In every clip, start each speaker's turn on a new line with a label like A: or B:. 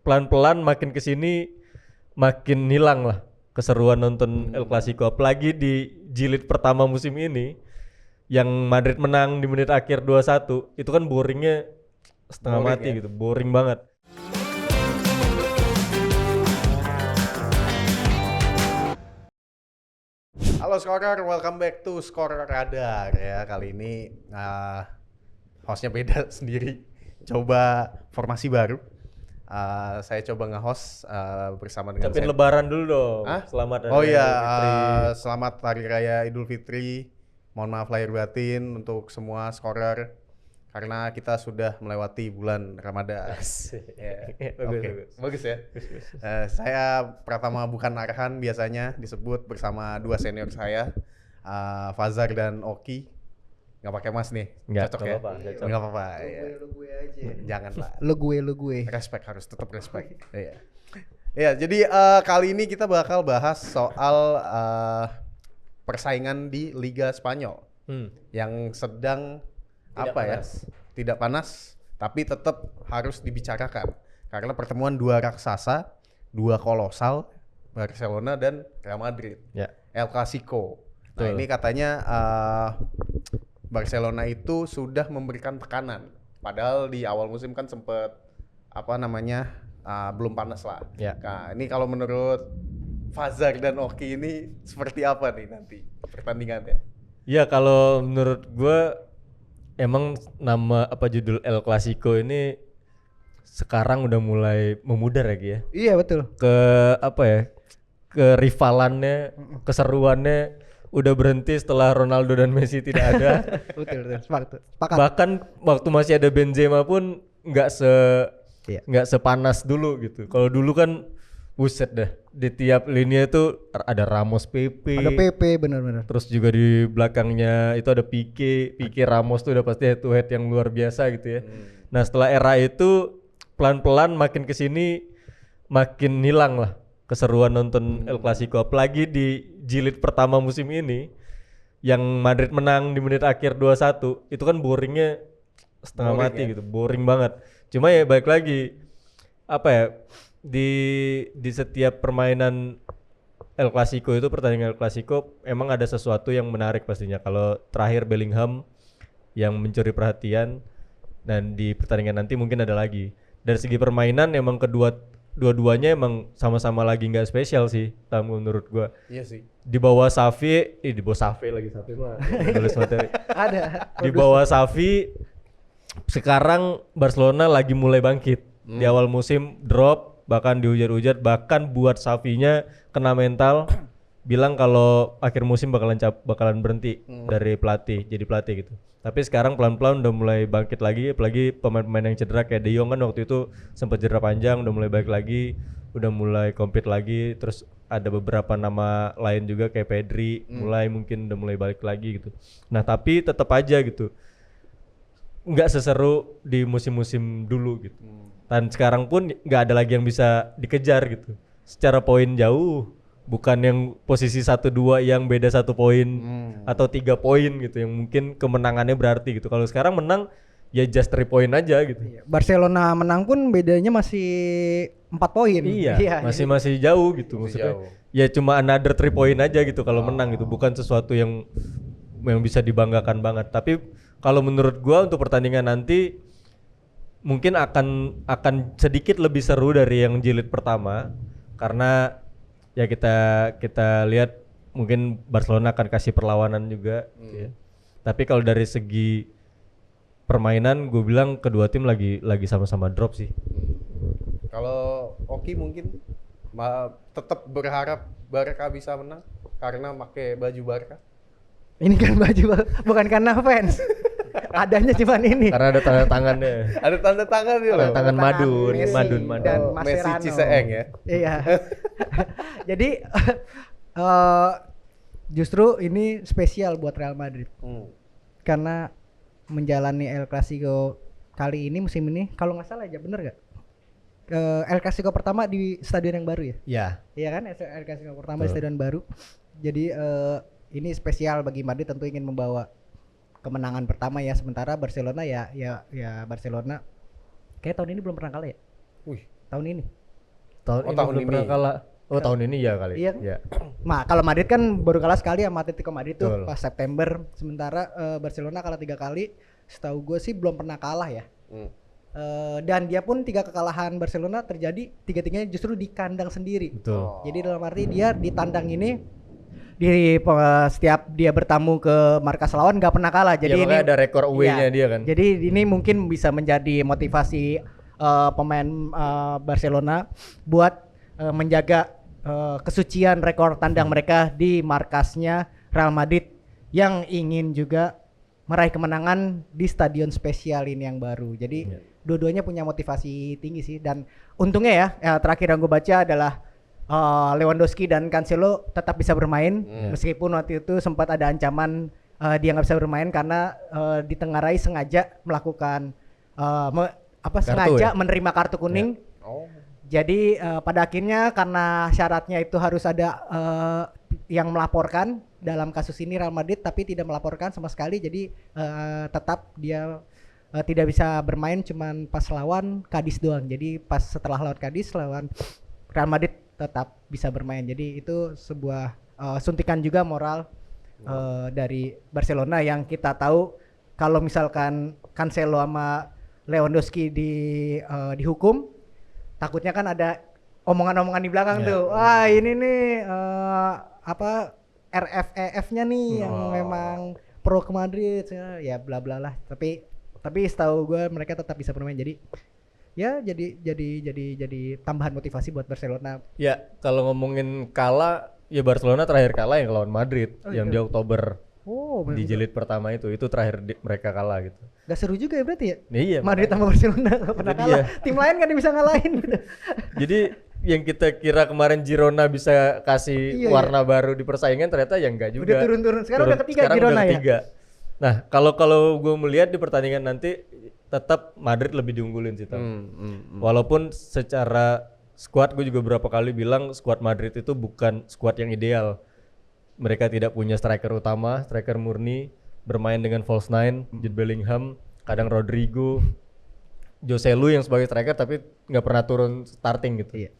A: pelan-pelan makin kesini makin hilang lah keseruan nonton El Clasico, apalagi di jilid pertama musim ini yang Madrid menang di menit akhir 2-1 itu kan boringnya setengah
B: Boring
A: mati
B: ya?
A: gitu, boring banget.
B: Halo Scorer, welcome back to Scorer Radar ya. Kali ini hostnya beda sendiri. Coba formasi baru. Saya coba nge-host bersama dengan
A: Ucapin lebaran dulu dong.
B: Hah?
A: Selamat
B: Oh
A: Hari
B: iya,
A: Idul Fitri.
B: selamat Hari Raya Idul Fitri. Mohon maaf lahir batin untuk semua Scorer karena kita sudah melewati bulan Ramadan. Ya. Bagus ya. Saya Pratama bukan Arhan, biasanya disebut bersama dua senior saya, Fazar dan Oki. Nggak pakai mas nih,
A: Nggak,
B: cocok
A: nggak
B: ya?
A: apa-apa, cocok.
B: Nggak apa-apa.
C: Lu gue aja.
B: Jangan lah.
C: Lu gue.
B: Respect, harus tetap respect. Iya. Ya, jadi kali ini kita bakal bahas soal persaingan di Liga Spanyol yang sedang tidak panas, tapi tetap harus dibicarakan karena pertemuan dua raksasa, dua kolosal, Barcelona dan Real Madrid.
A: Ya.
B: El Clasico. Nah,
A: Betul.
B: ini katanya Barcelona itu sudah memberikan tekanan. Padahal di awal musim kan sempat belum panas lah.
A: Ya.
B: Nah, ini kalau menurut Fazar dan Oki ini seperti apa nih nanti pertandingannya?
A: Ya kalau menurut gue emang judul El Clasico ini sekarang udah mulai memudar ya.
C: Iya betul.
A: Ke rivalannya, keseruannya udah berhenti setelah Ronaldo dan Messi tidak ada.
C: betul. Sepakat.
A: Bahkan waktu masih ada Benzema pun nggak sepanas dulu gitu. Kalau dulu kan buset dah, di tiap lini itu ada Ramos, Pepe.
C: Ada PP benar-benar.
A: Terus juga di belakangnya itu ada Pique Ramos tuh udah pasti head to head yang luar biasa gitu ya. Nah setelah era itu pelan-pelan makin kesini makin hilang lah keseruan nonton El Clasico, apalagi di jilid pertama musim ini yang Madrid menang di menit akhir 2-1 itu kan boringnya setengah
B: Boring
A: mati
B: ya?
A: gitu, boring banget. Cuma ya balik lagi di setiap permainan El Clasico itu, pertandingan El Clasico emang ada sesuatu yang menarik pastinya. Kalau terakhir Bellingham yang mencuri perhatian, dan di pertandingan nanti mungkin ada lagi. Dari segi permainan emang dua-duanya emang sama-sama lagi nggak spesial sih, menurut gua.
B: Iya sih.
A: Di bawah Xavi mah tulis materi.
C: Ada.
A: Di bawah Xavi sekarang Barcelona lagi mulai bangkit. Di awal musim drop, bahkan dihujat-hujat, bahkan buat Xavi-nya kena mental, bilang kalau akhir musim bakalan berhenti dari jadi pelatih gitu. Tapi sekarang pelan-pelan udah mulai bangkit lagi, apalagi pemain-pemain yang cedera kayak De Jong kan waktu itu sempat cedera panjang, udah mulai balik lagi, udah mulai compete lagi. Terus ada beberapa nama lain juga kayak Pedri, udah mulai balik lagi gitu. Nah tapi tetap aja gitu, nggak seseru di musim-musim dulu gitu. Dan sekarang pun nggak ada lagi yang bisa dikejar gitu. Secara poin jauh, bukan yang posisi 1-2 yang beda 1 poin atau 3 poin gitu yang mungkin kemenangannya berarti gitu. Kalau sekarang menang ya just 3 poin aja gitu.
C: Barcelona menang pun bedanya masih 4 poin.
A: Iya, masih jauh gitu. Maksudnya ya cuma another 3 poin aja gitu kalau menang gitu. Bukan sesuatu yang bisa dibanggakan banget. Tapi kalau menurut gua untuk pertandingan nanti mungkin akan sedikit lebih seru dari yang jilid pertama, karena ya kita lihat mungkin Barcelona akan kasih perlawanan juga ya. Tapi kalau dari segi permainan gue bilang kedua tim lagi sama-sama drop sih.
B: Kalau Oki mungkin tetap berharap Barca bisa menang karena pakai baju Barca.
C: Ini kan baju bukan karena fans. Adanya cuman ini.
A: Karena ada tanda tangannya.
B: Ada tanda tangan ya loh.
A: Tangan
C: Messi
A: Madun.
C: dan
B: Messi
C: Mascherano.
B: Ciseeng ya.
C: Iya. Jadi justru ini spesial buat Real Madrid. Karena menjalani El Clasico kali ini, musim ini, kalau nggak salah aja, bener nggak? El Clasico pertama di stadion yang baru ya?
A: Ya.
C: Iya kan, El Clasico pertama di stadion baru. Jadi ini spesial bagi Madrid, tentu ingin membawa kemenangan pertama ya. Sementara Barcelona ya Barcelona kayak tahun ini belum pernah kalah ya.
B: Wih,
C: Tahun ini
A: Tahun ini
B: tahun
A: belum
B: ini.
A: pernah kalah. Oh tahun ini ya kali.
C: Iya.
A: Ya.
C: Nah, kalau Madrid kan baru kalah sekali sama Atletico Madrid tuh
A: Betul.
C: pas September. Sementara Barcelona kalah 3 kali. Setahu gue sih belum pernah kalah ya. Dan dia pun 3 kekalahan Barcelona terjadi 3-tiganya justru di kandang sendiri.
A: Betul.
C: Jadi dalam arti dia di tandang ini setiap dia bertamu ke markas lawan nggak pernah kalah. Jadi
A: Ya, makanya ada rekor away-nya
C: iya.
A: dia kan.
C: Jadi ini mungkin bisa menjadi motivasi pemain Barcelona buat menjaga kesucian rekor tandang mereka di markasnya Real Madrid yang ingin juga meraih kemenangan di stadion spesial ini yang baru. Jadi dua-duanya punya motivasi tinggi sih, dan untungnya ya terakhir yang gue baca adalah Lewandowski dan Cancelo tetap bisa bermain meskipun waktu itu sempat ada ancaman dia nggak bisa bermain karena ditengarai sengaja melakukan sengaja menerima kartu kuning. Jadi pada akhirnya karena syaratnya itu harus ada yang melaporkan dalam kasus ini Real Madrid, tapi tidak melaporkan sama sekali. Jadi tetap dia tidak bisa bermain cuman pas lawan Cadiz doang. Jadi pas setelah lawan Cadiz lawan Real Madrid tetap bisa bermain. Jadi itu sebuah suntikan juga moral dari Barcelona yang kita tahu kalau misalkan Cancelo sama Lewandowski dihukum, takutnya kan ada omongan-omongan di belakang tuh. Wah, ini nih RFEF-nya nih yang memang pro ke Madrid ya bla bla lah. Tapi setahu gue mereka tetap bisa bermain. Jadi ya jadi tambahan motivasi buat Barcelona.
A: Ya, kalau ngomongin kalah, ya Barcelona terakhir kalah yang lawan Madrid yang di Oktober. Di jilid pertama itu terakhir mereka kalah gitu.
C: Gak seru juga ya berarti ya?
A: Iya.
C: Madrid sama Barcelona gak pernah
A: Itu
C: kalah.
A: dia.
C: Tim lain kan bisa ngalahin gitu.
A: Jadi yang kita kira kemarin Girona bisa kasih
C: Iya,
A: warna baru di persaingan, ternyata ya enggak juga.
C: Udah turun-turun. Sekarang udah ketiga
A: sekarang
C: Girona
A: udah
C: ya?
A: ketiga. Nah, kalau gue melihat di pertandingan nanti tetap Madrid lebih diunggulin sih, Tam. Walaupun secara squad gue juga beberapa kali bilang squad Madrid itu bukan squad yang ideal. Mereka tidak punya striker utama, striker murni, bermain dengan false nine, Jude Bellingham, kadang Rodrigo, Joselu yang sebagai striker tapi nggak pernah turun starting gitu.
C: Iya.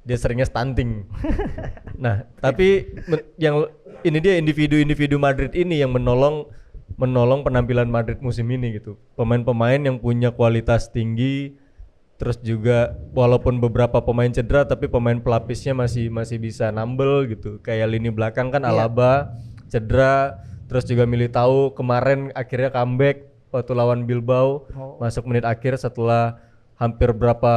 A: Dia seringnya stunting. Nah, tapi yang ini dia individu-individu Madrid ini yang menolong penampilan Madrid musim ini gitu. Pemain-pemain yang punya kualitas tinggi, terus juga walaupun beberapa pemain cedera tapi pemain pelapisnya masih bisa nambel gitu. Kayak lini belakang kan Alaba cedera, terus juga Militao kemarin akhirnya comeback waktu lawan Bilbao, masuk menit akhir setelah hampir berapa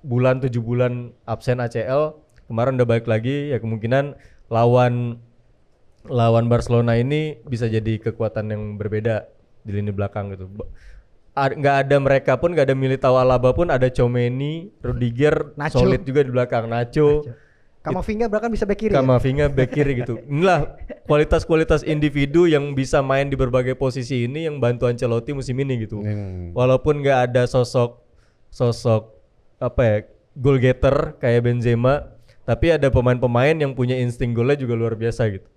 A: bulan, 7 bulan absen ACL. Kemarin udah balik lagi, ya kemungkinan lawan Barcelona ini bisa jadi kekuatan yang berbeda di lini belakang gitu. Nggak ada mereka pun, nggak ada Militao, Alaba pun, ada Tchouaméni, Rudiger,
C: Nacho.
A: solid juga di belakang, Nacho.
C: Kamavinga bahkan bisa back kiri.
A: Kamavinga back kiri gitu. Inilah kualitas-kualitas individu yang bisa main di berbagai posisi ini yang bantu Ancelotti musim ini gitu. Walaupun nggak ada sosok goal getter kayak Benzema, tapi ada pemain-pemain yang punya insting golnya juga luar biasa gitu.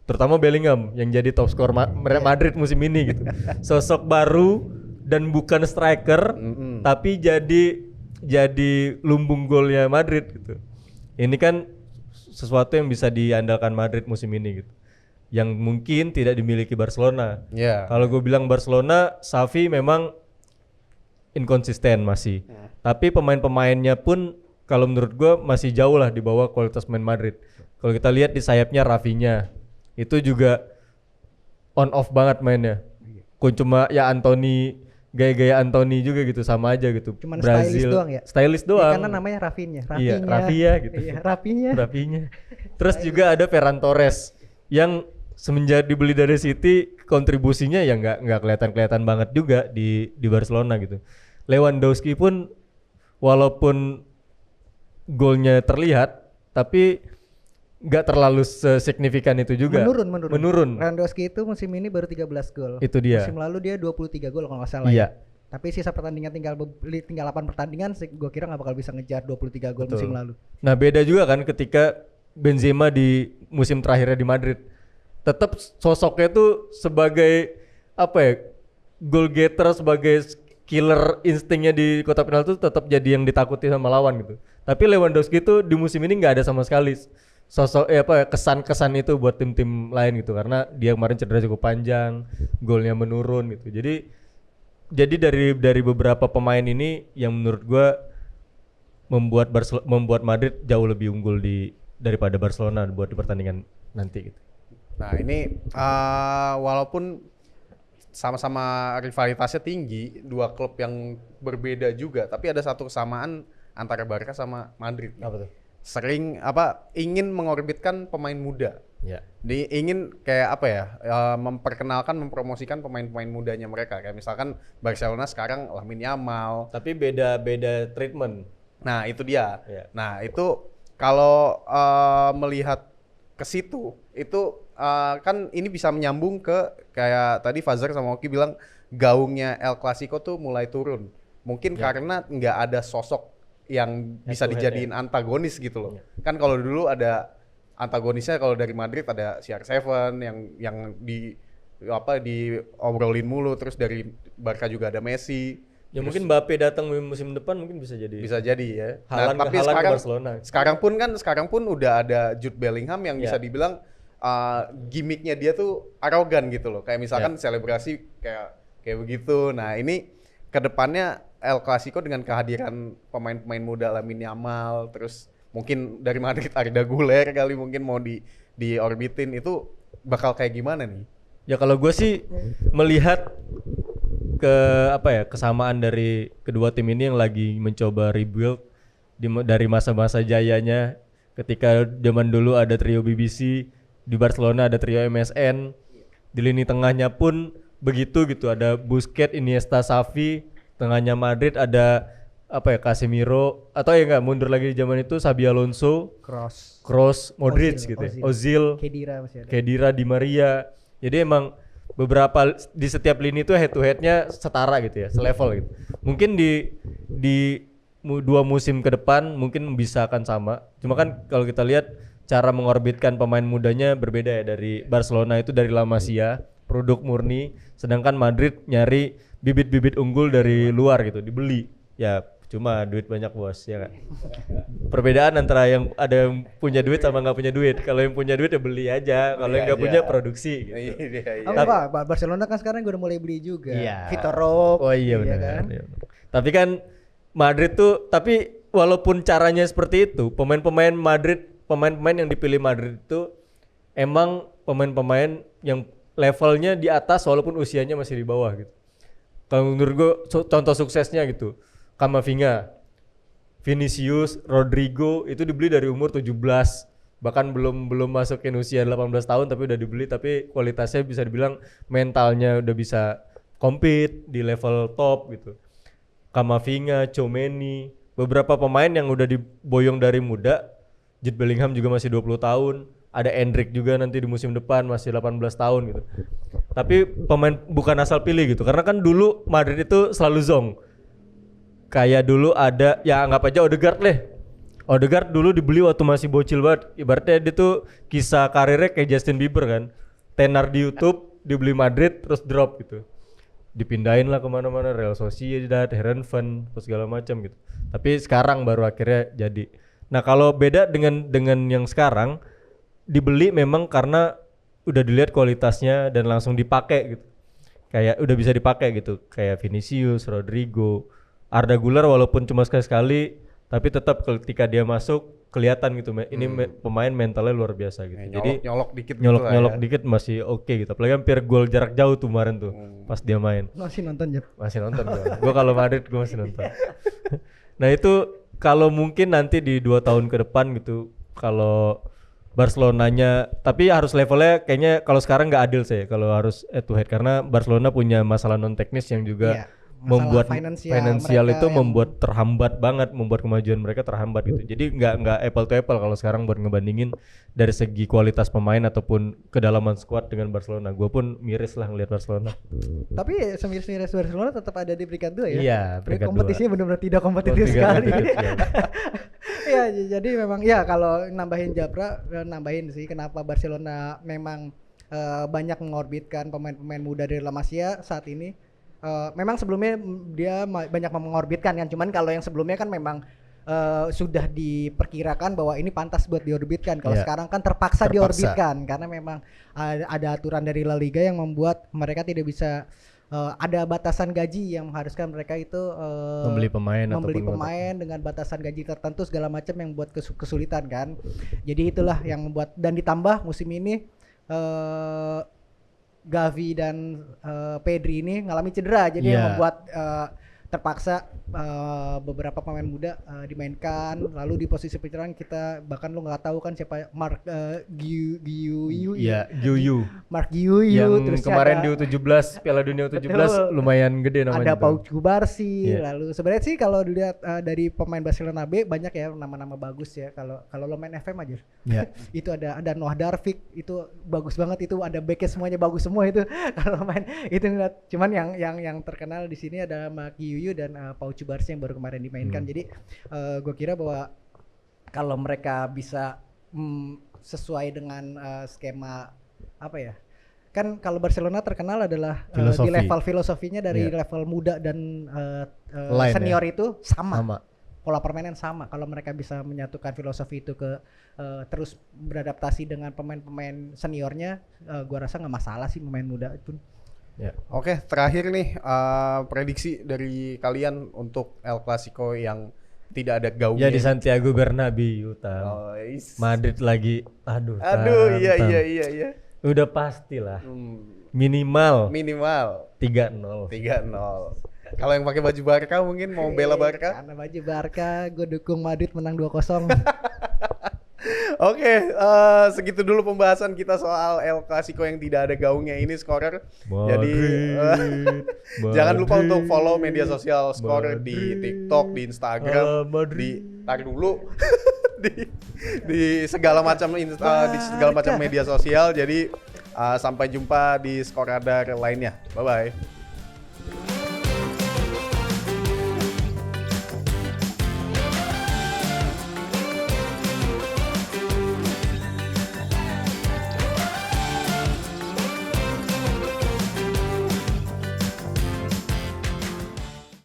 A: Terutama Bellingham yang jadi top skor Madrid musim ini gitu. Sosok baru dan bukan striker, tapi jadi lumbung golnya Madrid gitu. Ini kan sesuatu yang bisa diandalkan Madrid musim ini gitu, yang mungkin tidak dimiliki Barcelona. Kalau gue bilang Barcelona, Xavi memang inkonsisten masih, tapi pemain-pemainnya pun kalau menurut gue masih jauh lah di bawah kualitas main Madrid. Kalau kita lihat di sayapnya Rafinha, itu juga on off banget mainnya. Cuma ya Anthony, gaya-gaya Anthony juga gitu, sama aja gitu.
C: Cuman
A: Brazil,
C: stylish doang ya?
A: Stylish doang.
C: Karena namanya Rafinha.
A: Iya, Rafinha gitu.
C: Iya, Rafinha.
A: Terus juga ada Ferran Torres yang semenjak dibeli dari City kontribusinya ya nggak kelihatan banget juga di Barcelona gitu. Lewandowski pun walaupun golnya terlihat tapi nggak terlalu sesignifikan itu juga. Menurun.
C: Lewandowski itu musim ini baru 13 gol.
A: Itu dia.
C: Musim lalu dia 23 gol kalau nggak salah.
A: Iya.
C: Ya. Tapi sisa pertandingan tinggal 8 pertandingan, gue kira nggak bakal bisa ngejar 23 gol musim lalu.
A: Nah, beda juga kan ketika Benzema di musim terakhirnya di Madrid. Tetap sosoknya tuh sebagai goal getter, sebagai killer instingnya di kotak penalti tuh tetap jadi yang ditakuti sama lawan gitu. Tapi Lewandowski tuh di musim ini nggak ada sama sekali sosok kesan-kesan itu buat tim-tim lain gitu karena dia kemarin cedera cukup panjang, golnya menurun gitu. Jadi dari beberapa pemain ini yang menurut gua membuat Madrid jauh lebih unggul daripada Barcelona buat di pertandingan nanti gitu.
B: Nah ini walaupun sama-sama rivalitasnya tinggi, dua klub yang berbeda juga, tapi ada satu kesamaan antara Barca sama Madrid.
A: Apa tuh?
B: Sering ingin mengorbitkan pemain muda.
A: Ya.
B: Ingin kayak memperkenalkan, mempromosikan pemain-pemain mudanya mereka. Kayak misalkan Barcelona sekarang Lamine Yamal.
A: Tapi beda treatment.
B: Nah itu dia.
A: Ya.
B: Nah itu kalau melihat ke situ itu kan ini bisa menyambung ke kayak tadi Fazer sama Oki bilang gaungnya El Clasico tuh mulai turun. Mungkin karena nggak ada sosok yang bisa dijadiin antagonis gitu loh. Kan kalau dulu ada antagonisnya, kalau dari Madrid ada CR7 yang diobrolin mulu, terus dari Barca juga ada Messi.
A: Ya terus, mungkin Mbappe datang musim depan mungkin bisa jadi.
B: Bisa jadi ya.
A: Tapi
B: sekarang pun udah ada Jude Bellingham yang bisa dibilang gimmicknya dia tuh arogan gitu loh. Kayak misalkan selebrasi kayak begitu. Nah, ini kedepannya El Clasico dengan kehadiran pemain-pemain muda Lamine Yamal, terus mungkin dari Madrid Arda Güler kali mungkin mau diorbitin, itu bakal kayak gimana nih?
A: Ya kalau gue sih melihat kesamaan dari kedua tim ini yang lagi mencoba rebuild dari masa-masa jayanya. Ketika zaman dulu ada trio BBC, di Barcelona ada trio MSN, di lini tengahnya pun begitu gitu, ada Busquets, Iniesta, Xavi. Tengahnya Madrid ada Casemiro, atau mundur lagi di zaman itu Xabi Alonso, Kroos, Modric Ozil, Khedira, Di Maria. Jadi emang beberapa di setiap lini itu head to headnya setara gitu ya, selevel gitu. Mungkin di 2 musim ke depan mungkin bisa akan sama. Cuma kan kalau kita lihat cara mengorbitkan pemain mudanya berbeda ya, dari Barcelona itu dari La Masia, produk murni, sedangkan Madrid nyari bibit-bibit unggul dari luar gitu, dibeli. Ya cuma duit banyak bos, ya kan. Perbedaan antara yang ada yang punya duit sama nggak punya duit. Kalau yang punya duit ya beli aja, kalau yang nggak punya produksi. Gitu.
C: Barcelona kan sekarang udah mulai beli juga.
A: Iya.
C: Vitor Roque.
A: Oh iya benar. Kan? Iya. Tapi kan Madrid tuh, tapi walaupun caranya seperti itu, pemain-pemain yang dipilih Madrid itu emang pemain-pemain yang levelnya di atas walaupun usianya masih di bawah gitu. Kalau menurut gue contoh suksesnya gitu, Camavinga, Vinicius, Rodrigo itu dibeli dari umur 17, bahkan belum masukin usia 18 tahun tapi udah dibeli, tapi kualitasnya bisa dibilang mentalnya udah bisa compete di level top gitu. Camavinga, Tchouaméni, beberapa pemain yang udah diboyong dari muda. Jude Bellingham juga masih 20 tahun. Ada Endrick juga nanti di musim depan masih 18 tahun gitu. Tapi pemain bukan asal pilih gitu. Karena kan dulu Madrid itu selalu zong. Kayak dulu ada, ya anggap aja Odegaard deh. Odegaard dulu dibeli waktu masih bocil banget. Ibaratnya dia tuh kisah karirnya kayak Justin Bieber kan. Tenar di YouTube, dibeli Madrid terus drop gitu. Dipindahin lah kemana-mana, Real Sociedad, Herenveen, segala macam gitu. Tapi sekarang baru akhirnya jadi. Nah kalau beda dengan yang sekarang, dibeli memang karena udah dilihat kualitasnya dan langsung dipakai gitu. Kayak udah bisa dipakai gitu. Kayak Vinicius, Rodrigo, Arda Güler walaupun cuma sekali-sekali, tapi tetap ketika dia masuk kelihatan gitu. Ini pemain mentalnya luar biasa gitu. Jadi nyolok dikit masih oke gitu. Apalagi hampir gol jarak jauh tuh kemarin tuh pas dia main.
C: Masih nonton
A: Gue kalau Madrid gue masih nonton. Nah itu kalau mungkin nanti di 2 tahun ke depan gitu, kalau Barcelonanya, tapi harus levelnya kayaknya kalau sekarang nggak adil sih kalau harus head to head, karena Barcelona punya masalah non teknis yang juga membuat finansial itu membuat terhambat banget, membuat kemajuan mereka terhambat gitu. Jadi nggak apple to apple kalau sekarang buat ngebandingin dari segi kualitas pemain ataupun kedalaman squad dengan Barcelona. Gue pun miris lah ngelihat Barcelona.
C: Tapi semiris Barcelona tetap ada di peringkat 2 ya.
A: Iya, peringkat 2.
C: Kompetisinya benar-benar tidak kompetitif sekali. Ya, jadi memang ya kalau nambahin sih kenapa Barcelona memang banyak mengorbitkan pemain-pemain muda dari La Masia saat ini. Memang sebelumnya dia banyak mengorbitkan kan, cuman kalau yang sebelumnya kan memang sudah diperkirakan bahwa ini pantas buat diorbitkan. Kalau
A: Iya.
C: sekarang kan terpaksa
B: Terpaksa.
C: diorbitkan karena memang ada aturan dari La Liga yang membuat mereka tidak bisa ada batasan gaji yang mengharuskan mereka itu
A: Membeli pemain
C: membeli
A: ataupun
C: pemain dengan batasan gaji tertentu segala macam yang buat kesulitan kan. Jadi itulah yang membuat dan ditambah musim ini Gavi dan Pedri ini ngalami cedera jadi yang
A: Iya.
C: membuat terpaksa beberapa pemain muda dimainkan lalu di posisi penyerang kita bahkan lu nggak tahu kan siapa Mark Giu
A: Iya, Yuyu.
C: Mark Giu
A: Yang
C: terus
A: kemarin
C: ada,
A: di U17 Piala Dunia U17
C: Betul.
A: lumayan gede namanya.
C: ada
A: tuh.
C: Pau Cubarsí
A: Iya.
C: lalu sebenarnya sih kalau dilihat dari pemain Barcelona B banyak ya nama-nama bagus ya kalau lo main FM aja
A: Iya.
C: itu ada Noah Darvik itu bagus banget itu ada backnya semuanya bagus semua itu kalau main itu ngeliat cuman yang terkenal di sini ada Mark Yuyu dan Pau Cubarsí yang baru kemarin dimainkan jadi gue kira bahwa kalau mereka bisa sesuai dengan skema apa ya kan kalau Barcelona terkenal adalah di
A: Filosofi.
C: level filosofinya dari
A: Iya.
C: level muda dan
A: Line
C: senior itu sama
A: Sama.
C: pola permainan sama kalau mereka bisa menyatukan filosofi itu ke terus beradaptasi dengan pemain-pemain seniornya gua rasa nggak masalah sih pemain muda itu.
A: Ya.
B: Oke, terakhir nih prediksi dari kalian untuk El Clasico yang tidak ada gaungnya.
A: Ya di Santiago Bernabeu Tam.
B: Oh, is-
A: Madrid lagi aduh.
B: Aduh, iya
A: Tam.
B: iya.
A: Udah pastilah. Minimal
B: Minimal
A: 3-0.
B: 3-0. Kalau yang pakai baju Barca mungkin mau bela Barca.
C: Karena baju Barca, gue dukung Madrid menang 2-0.
B: Oke, segitu dulu pembahasan kita soal El Clasico yang tidak ada gaungnya ini Scorer. Jadi jangan lupa untuk follow media sosial Scorer di TikTok, di Instagram, tar dulu di segala macam di segala macam media sosial. Jadi sampai jumpa di Scoradar lainnya. Bye bye.